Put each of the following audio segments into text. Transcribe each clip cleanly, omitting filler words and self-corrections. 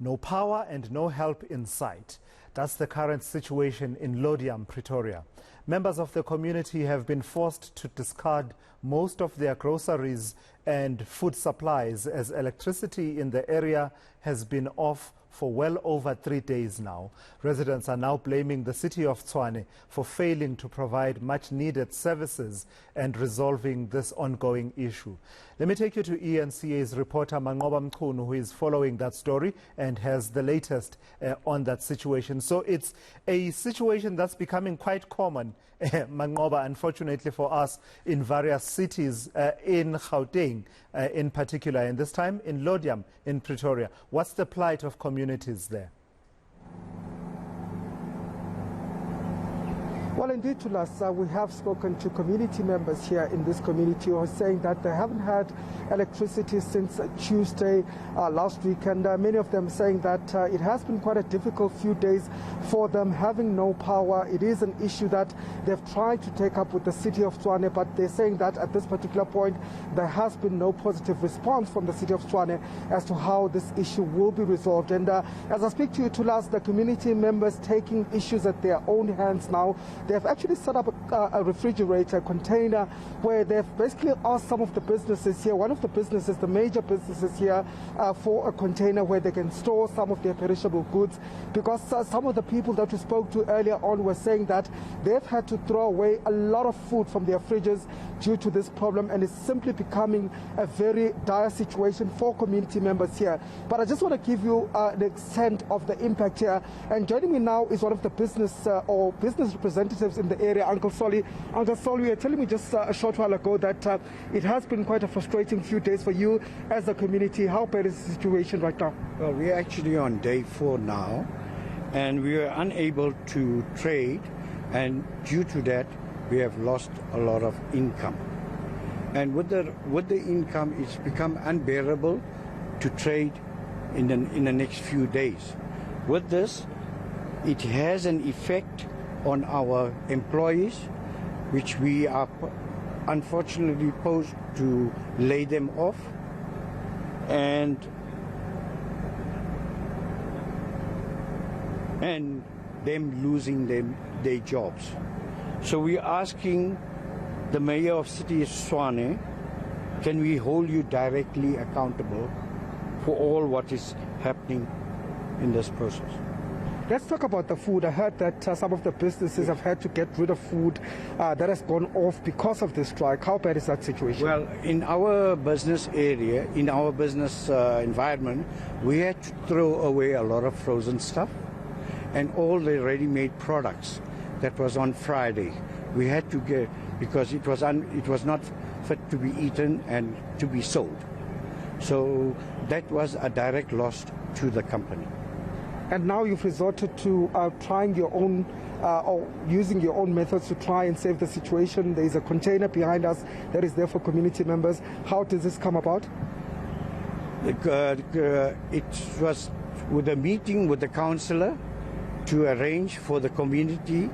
No power and no help in sight. That's the current situation in Laudium, Pretoria. Members of the community have been forced to discard most of their groceries and food supplies as electricity in the area has been off for well over 3 days now. Residents are now blaming the city of Tshwane for failing to provide much needed services and resolving this ongoing issue. Let me take you to eNCA's reporter Manqoba Mchunu, who is following that story and has the latest on that situation. So it's a situation that's becoming quite common, Manqoba, unfortunately for us, in various cities in Gauteng in particular, and this time in Laudium in Pretoria. What's the plight of communities there? Well, indeed, Tulas, we have spoken to community members here in this community who are saying that they haven't had electricity since Tuesday last week, and many of them saying that it has been quite a difficult few days for them having no power. It is an issue that they've tried to take up with the city of Tshwane, but they're saying that at this particular point there has been no positive response from the city of Tshwane as to how this issue will be resolved. And as I speak to you, Tulas, the community members taking issues at their own hands now. They have actually set up a refrigerator container where they've basically asked some of the businesses here, one of the businesses, the major businesses here, for a container where they can store some of their perishable goods, because some of the people that we spoke to earlier on were saying that they've had to throw away a lot of food from their fridges due to this problem, and it's simply becoming a very dire situation for community members here. But I just want to give you the extent of the impact here, and joining me now is one of the business representatives in the area, Uncle Solly. Uncle Solly, you were telling me just a short while ago that it has been quite a frustrating few days for you as a community. How bad is the situation right now? Well, we're actually on day 4 now, and we are unable to trade, and due to that we have lost a lot of income. And with the income, it's become unbearable to trade in the next few days. With this, it has an effect on our employees, which we are unfortunately forced to lay them off, and them losing their jobs. So we're asking the mayor of City of Tshwane, can we hold you directly accountable for all what is happening in this process? Let's talk about the food. I heard that some of the businesses have had to get rid of food that has gone off because of this strike. How bad is that situation? Well, in our business area, in our business environment, we had to throw away a lot of frozen stuff and all the ready-made products that was on Friday. We had to get, because it was not fit to be eaten and to be sold. So that was a direct loss to the company. And now you've resorted to trying your own or using your own methods to try and save the situation. There is a container behind us that is there for community members. How does this come about? It was with a meeting with the councillor to arrange for the community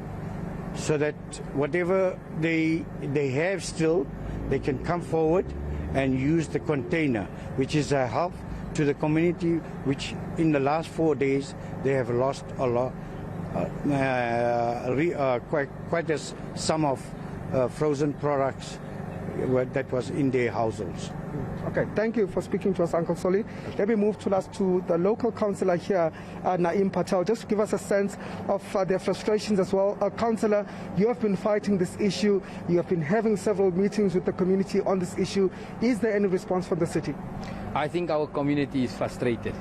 so that whatever they have still, they can come forward and use the container, which is a help to the community, which in the last 4 days they have lost a lot, quite a sum of frozen products that was in their households. Okay, thank you for speaking to us, Uncle Solly. Let me move to the local councillor here, Naeem Patel, just to give us a sense of their frustrations as well. Councillor, you have been fighting this issue. You have been having several meetings with the community on this issue. Is there any response from the city? I think our community is frustrated.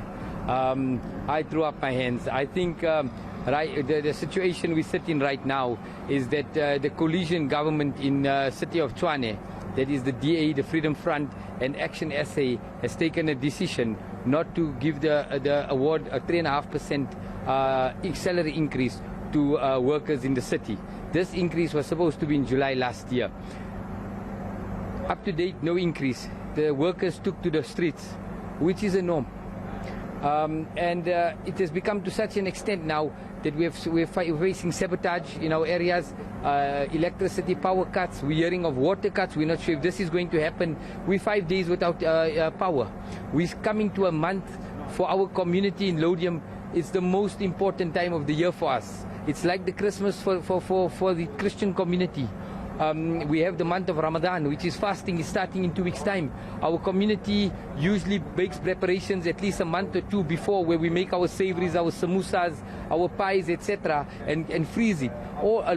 I threw up my hands. I think the situation we sit in right now is that the coalition government in city of Tshwane, that is the DA, the Freedom Front and Action SA, has taken a decision not to give the award a 3.5% salary increase to workers in the city. This increase was supposed to be in July last year. Up to date, no increase. The workers took to the streets, which is a norm. And it has become to such an extent now that we're facing sabotage in our areas, electricity, power cuts. We're hearing of water cuts. We're not sure if this is going to happen. We're 5 days without power. We're coming to a month for our community in Laudium, it's the most important time of the year for us. It's like the Christmas for the Christian community. We have the month of Ramadan, which is fasting, is starting in 2 weeks' time. Our community usually makes preparations at least a month or two before, where we make our savories, our samosas, our pies, etc., and freeze it.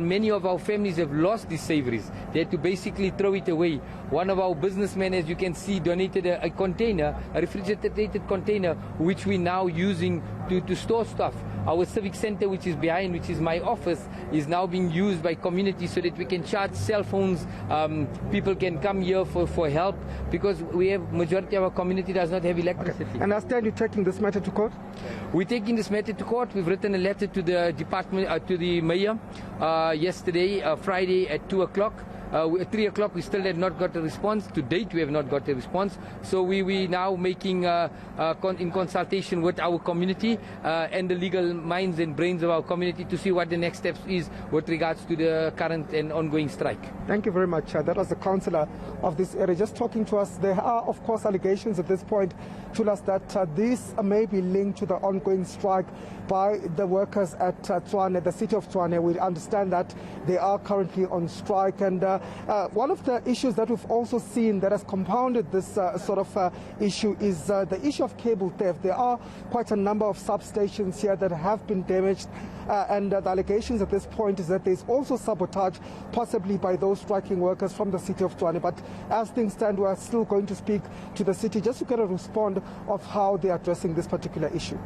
Many of our families have lost these savories. They had to basically throw it away. One of our businessmen, as you can see, donated a container, a refrigerated container, which we're now using to store stuff. Our civic center, which is behind, which is my office, is now being used by community so that we can charge cell phones. People can come here for help, because we have majority of our community does not have electricity. Okay. And I understand you're taking this matter to court? We're taking this matter to court. We've written a letter to the department, to the mayor yesterday, Friday at 2 o'clock. At 3 o'clock we still had not got a response. To date we have not got a response. So we now making in consultation with our community and the legal minds and brains of our community to see what the next steps is with regards to the current and ongoing strike. Thank you very much. That was the councillor of this area just talking to us. There are of course allegations at this point to us that this may be linked to the ongoing strike by the workers at Tshwane, the city of Tshwane. We understand that they are currently on strike, and one of the issues that we've also seen that has compounded this sort of issue is the issue of cable theft. There are quite a number of substations here that have been damaged, and the allegations at this point is that there's also sabotage, possibly by those striking workers from the city of Tshwane. But as things stand, we are still going to speak to the city just to get a response of how they are addressing this particular issue.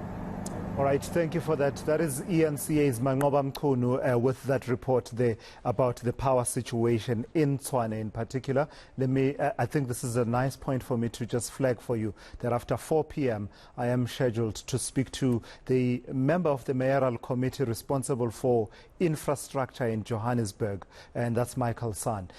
All right, thank you for that. That is eNCA's Manqoba Mchunu with that report there about the power situation in Tshwane in particular. I think this is a nice point for me to just flag for you that after 4 p.m. I am scheduled to speak to the member of the mayoral committee responsible for infrastructure in Johannesburg, and that's Michael San.